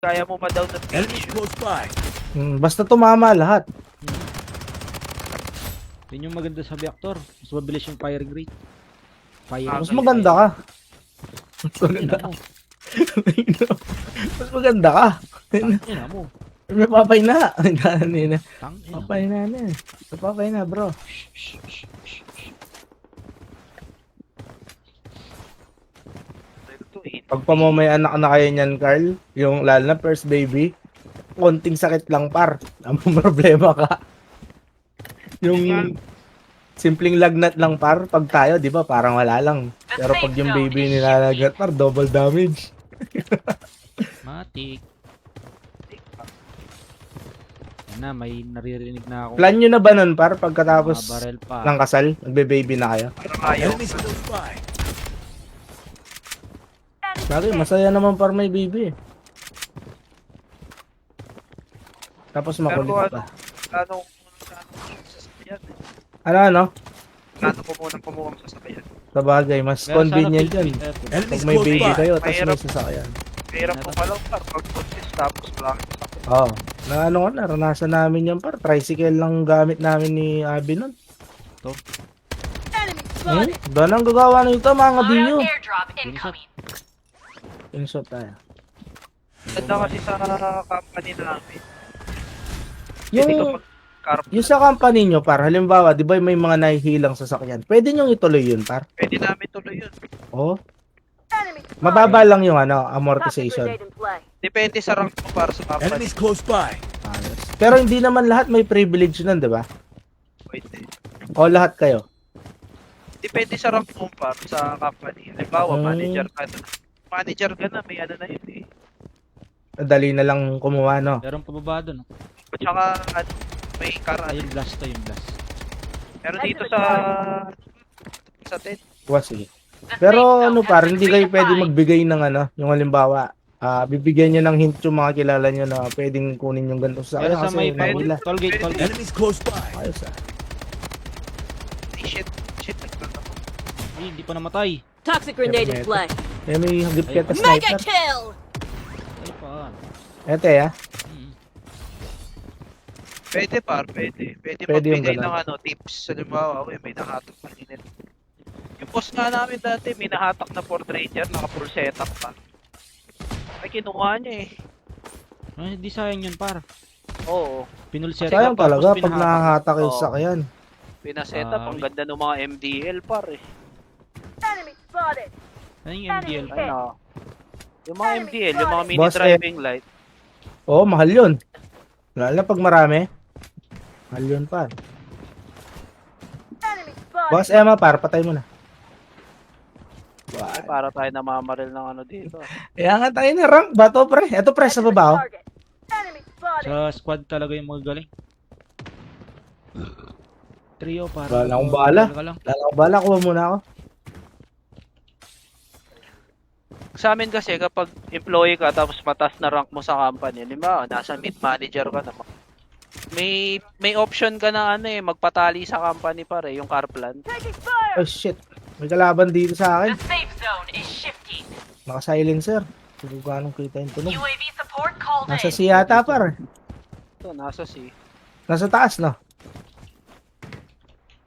Kaya mo ma-down ng Enemy finish. close by. Basta tumama lahat. Yun yung maganda sa reactor. Mas mabilis yung firing rate. Fire. Mas maganda ka. Mas maganda ka. Mas maganda ka. Tangina mo. May papay na. Kanina. Tangina. Papay na na. Papay na bro. Pag pa mo may anak na kayo niyan, Carl, yung lalo na first baby, konting sakit lang par. Ang problema ka. Yung simpleng lagnat lang par, pag tayo, di ba, parang wala lang. Pero pag yung baby nilalagnat par, double damage. Matik. Yan na, may naririnig na ako. Plan nyo na ba nun par, pagkatapos Mga barrel pa. ng kasal, nagbe-baby na kayo? Parang ayaw. Enemies close by. Bakit? Masaya naman par may baby eh. Tapos makulit pa. Plano sasakyan. Ano? Plano ko munang kumuha ng sasakyan. Sa bagay, mas Pero convenient sana yan. Philippine Airport. Pag Enemies may close baby by. kayo, tapos Mahirap. may sasakyan. Mahirap po pala par. Pag consist tapos wala kang sasakyan. Oo. Na ano ko, naranasan namin yan par. Tricycle lang gamit namin ni Abby nun. Doon ang gagawa na ito mga biyo. Airdrop incoming. Insult tayo. Ganda kasi sa company namin. Yung, yung sa company nyo par, halimbawa, di ba may mga nahihilang sasakyan? Pwede nyo ituloy yun par? Pwede namin tuloy yun. Oo. Mababa lang yung ano, amortization. Depende sa rank mo para sa company. Enemies close by. Ayos. Pero hindi naman lahat may privilege nun, di ba? Pwede. O lahat kayo. Depende sa rank mo para sa company. Halimbawa, Hmm. manager ka na. Manager ka na, may ano na yun eh. Dali na lang kumuha, no? Meron pababa doon. At saka, ano, may car. Ay, yung blast to, yung blast. Pero dito sa tent, Sige. Pero ano par, hindi kayo pwede magbigay ng ano, yung halimbawa, bibigyan nyo ng hint yung mga kilala nyo na pwedeng kunin yung ganito sa Pero sa may nila. tollgate. Enemies close by. Ayos ah. shit, nagplano ko. Ay, hindi pa namatay. Toxic grenade in play. Eh may hagip ka Mega sniper. kill! Ay pa. Ete ah. Pwede par, pwede. Pwede Pwede yung magbigay ganun. ng ano, tips. Halimbawa, okay, may nakatok na init. Yung boss nga namin dati, may nahatak na Ford Ranger, naka full setup pa. Ay, kinuha niya eh. Ay, di sayang yun par. Oo, Pinulset. Sayang tapos talaga pag pinahatak. nakahatak yung Oo. sakyan. pinasetup. Ang ganda ng mga MDL par eh. Enemy spotted. Ano yung MDL? Ano? Yung mga MDL, yung mga mini Boss, driving light. Oo, mahal yun. Lalo na pag marami. Mahal yun par. Enemy spotted. Boss Emma par, patay mo na. Ay, para tayo namamaril ng ano dito. Kaya nga tayo na rank ba to pre? Ito pre sa baba oh. Target. Enemy spotted. Sa squad talaga yung mga galing. Trio para. Wala akong bala. Talaga lang. Lalo ko bala, kuha muna ako. Sa amin kasi kapag employee ka tapos mataas na rank mo sa company, halimbawa nasa mid manager ka na. May option ka na ano eh, magpatali sa company pare, yung car plan. Taking fire. Oh shit. May kalaban dito sa akin. The safe zone is shifting. Naka-silencer. Hindi ko anong kita yung tunog. UAV support called Nasa in. C yata par. Ito, nasa C. Nasa taas no?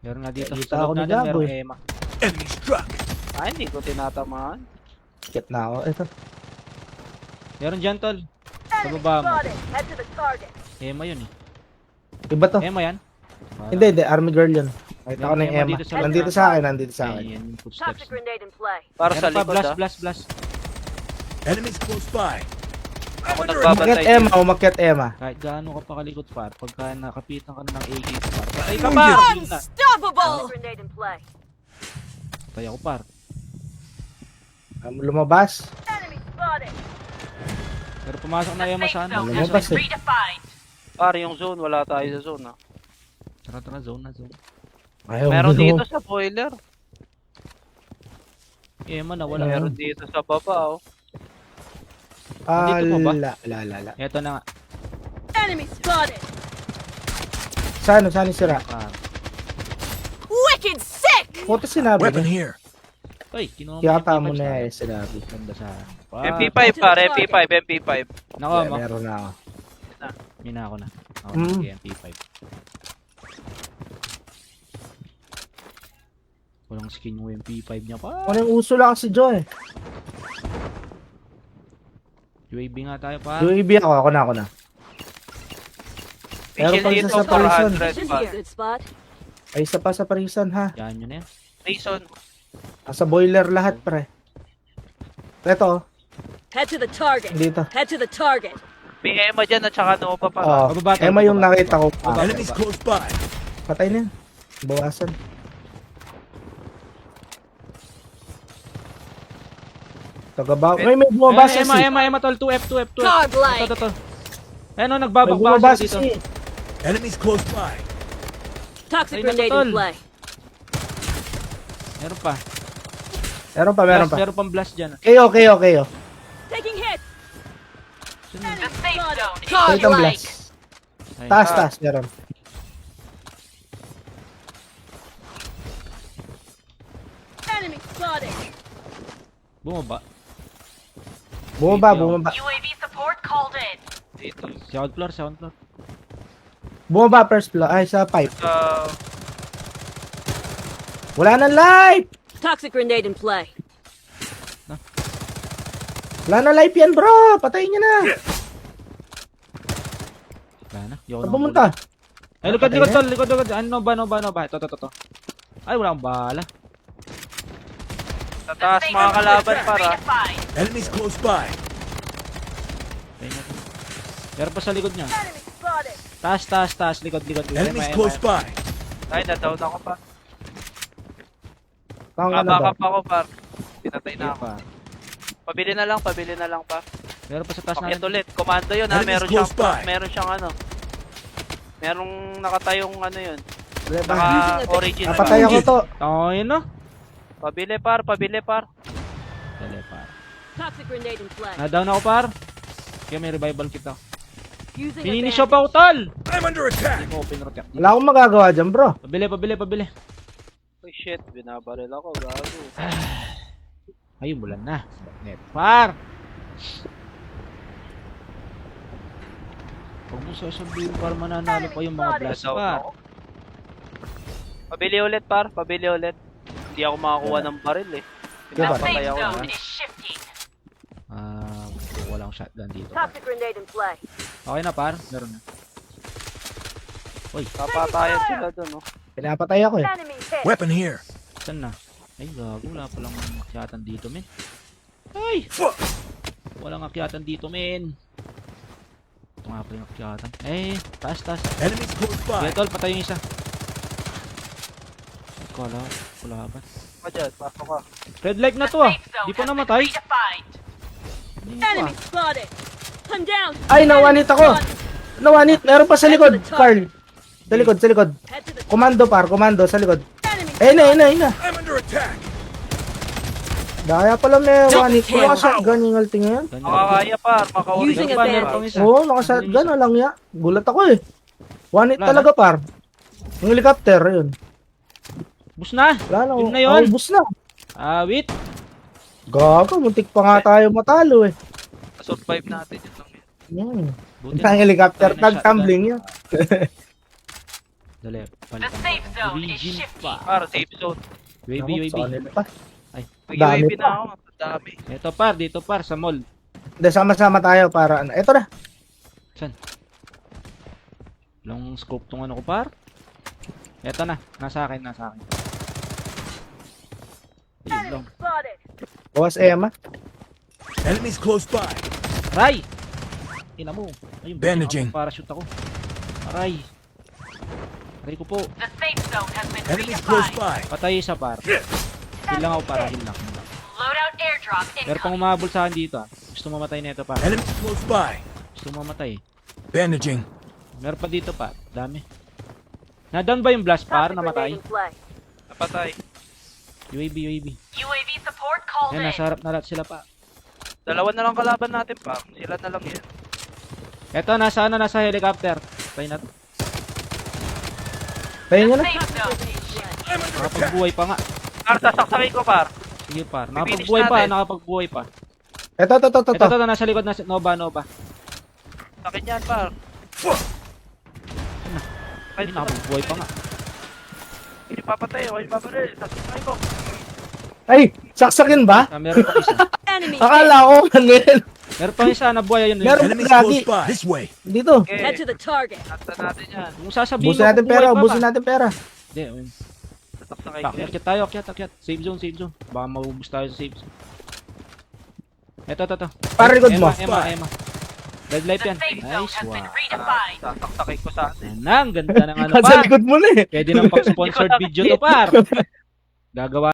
Meron nga dito Kita sa ako loob ni natin, Gabo merong eh. EMA. Enemy struck. Ah, hindi ko tinatamaan. Shit na ako. Ito. Meron dyan tol. Sa Enemy baba mo. spotted. Head to the target. EMA yun eh. Iba to. EMA yan? Hindi, army girl yun. Nakita ko na yung Emma Emma. dito sa loob. Nandito sa akin, nandito sa Ay, akin. yan yung footsteps. Toxic grenade in play. Para sa Meron pa, likod blast, ah. blast. Enemies close by. Ako Umakyat nagbabantay Emma, dito. umakyat Emma. Kahit gaano ka pa kalikot par, pagka nakapitan ka na ng AK par, patay ka par! Unstoppable. Toxic grenade in play. Patay ako par. Lumabas. Enemy spotted. Pero pumasok na EMA sa ano. Lumabas eh. redefined. Para yung zone, wala tayo sa zone ah. Tara, zone na zone. Ayaw Meron mo. dito sa boiler. EMA na wala. Meron dito sa baba oh. Nandito pa ba? La. Eto na nga. Enemy spotted. Saan sira? Par. Wicked sick. Puto sinabi Weapon niya. here. Ay, kinuha mo Kiyata yung mo MP5 na sa eh, akin. sinabi. Ganda sa akin. MP5 par, MP5, MP5. Nako, Yeah, meron na ako. Mina ako na. Ako Mm. na MP5. Walang skin yung MP5 niya pa. Ano yung uso lang si Joe eh. UAV nga tayo pa. UAV ako na. Meron Vision pang dito, isa sa prison. 400 Should par. be a good spot. Ay, isa pa sa prison ha. Yan yun yan. Prison. Nasa boiler lahat pre. Ito, Head to the target. dito. Head to the target. May Emma dyan at saka Nova pa. Oh, Pababa tayo, Emma yung pababa. nakita ko. Pababa. Enemies close by. Patay na yun. Bawasan. Tagabaw. May bumaba sa Emma, tol, 2F. Godlike. Ito. Ayun o, May nagbabakbaka bumaba sila sa dito. Enemies close by. Toxic Ay, grenade natutol. in play. Meron pa. Meron pa. Meron pang blast dyan. Kayo. Taking hit. Sino? Wait ang blast. Ay, Taas, meron. Enemy spotted. Bumaba. Bumaba. UAV support called in. Dito. Second floor. Bumaba first floor. Ay, sa pipe. Uh, Wala nang light! Toxic grenade in play. Wala nang light yan, bro! Patayin niya na! Wala na. Yoko Saan na pumunta? Ay, likod, tol. Likod. Ano ba? Ito. Ay, wala akong bala. sa taas mga kalaban para. Enemies close by. Ayun na to. Meron pa sa likod niya. Enemy spotted. Taas. Likod. Enemies close by. Ay, na-down ako pa. Kang ano ba? Kabakap ako par. Pinatay na Ayun ako. pa. Pabili na lang pa. Meron pa sa taas Pakyat natin. ulit. Komando yun ha. Enemies Meron siyang, close by. meron siyang ano. Merong nakatayong ano yun. Diba? Naka origin. Napatay ako to. Oh, yun no. Pabili par. Dali, par. Toxic grenade in play. Na-down ako, par. Kaya may revival kit ako. Using Pinini-shop advantage. ako, tol! I'm under attack. Hindi ko open rocket. Wala akong magagawa dyan, bro. Pabili. Oh shit. Binabaril ako. Gago. Ayun, bulan na. Net. Par! Huwag mo sasabihin para mananalo pa yung mga blast, Na-down par. ako. Pabili ulit par. Hindi ako makakuha ng baril eh. Diba? Pinapatay ako. Wala akong shotgun dito. Toxic grenade in play. Okay na, par. Meron na. Kapatayan sila dun oh. Pinapatay ako eh. Enemy hit. Weapon here. Saan na? Ay, gago. Wala palang akyatan dito, men. Ay! Fuck. Walang akyatan dito, men. Ito nga pala yung akyatan. Eh, taas. Enemies close by. Kaya, tol, patay yung isa. Wala ba? Pa dyan. Pasok ka. Red light na to ah. Di pa namatay. Hindi pa. Enemy spotted. I'm down. Ay, nawanit ako! Nawanit! Meron pa sa likod, Carl. Sa likod. Head to the Komando, sa likod. enemy. Ayun na. I'm under attack. Daya pala may wanit. Wala ka shotgun yung alting ngayon. Ganyan. Makakaya par. Using Maka-origin Meron pa, advantage. meron pang isa. Oo, naka-shotgun na lang ya. Gulat ako eh. Wanit Wala talaga, par. Yung helicopter, yun. Bus na. Wala na. Yun na yun. Bus na. Wait. Gago, muntik pa nga tayo matalo eh. survive natin yung lang yun. Buti Ang helicopter, tayo na tag-tumbling yun. Dali, palitan ko. Origin pa. Par, safe zone. UAV. Solid pa. May Dami UAV pa. na ako. Ang dami. Ito par, dito par, sa mall. Hindi, sama-sama tayo para ano. Ito na. Saan? Long scope tong ano ko par. Ito na, nasa akin. Ayun lang. Spotted. Bawas Emma. Enemies close by. Aray! Ina mo. Ayun, Bandaging. parachute ako. Aray. Aray ko po. Enemies close by. Patay isa par. Heal lang ako para heal lang. Loadout airdrop Meron pang umabol sa akin dito ah. Gusto mo matay nito par. Enemies close by. Gusto mo matay. Bandaging. Meron pa dito pa. Dami. Na-down ba yung blast par? Namatay? Napatay. UAV. UAV support called Yan, nasa harap na lahat sila pa. Dalawa na lang kalaban natin pa. Sila na lang yan. Eto, nasa helicopter. Patay na to. Tayo nyo na. I'm under attack. Nakapagbuhay pa nga. Par, sasaksakin ko par. Sige par. Finish Nakapagbuhay pa, natin. nakapagbuhay pa. Ito. Ito, nasa likod, Nova. Akin yan, par. Ay, nakapagbuhay pa nga. Hindi papatay, okay paparil. Sakay ko. Ay, saksakin ba? Meron pa isa. Enemy Akala ko, ano yun? Meron pa isa, nabuhay yun. Meron. Enemies Lagi. close by. This way. Dito. Okay. Head to the target. Nasta natin yan. Kung sasabihin Busin natin pera, busin natin pera. Hindi, ayun. Sakay ko. Akyat tayo, akyat. Safe zone. Baka maubos tayo sa safe zone. Ito. Para likod mo. Emma. Red light The yan. safe zone Nice has been one. redefined. Sasaksakin ko sa atin. Yan na, ang ganda ng ano Nasa par. likod mo na eh. Pwede nang pag-sponsored video to par. Gagawa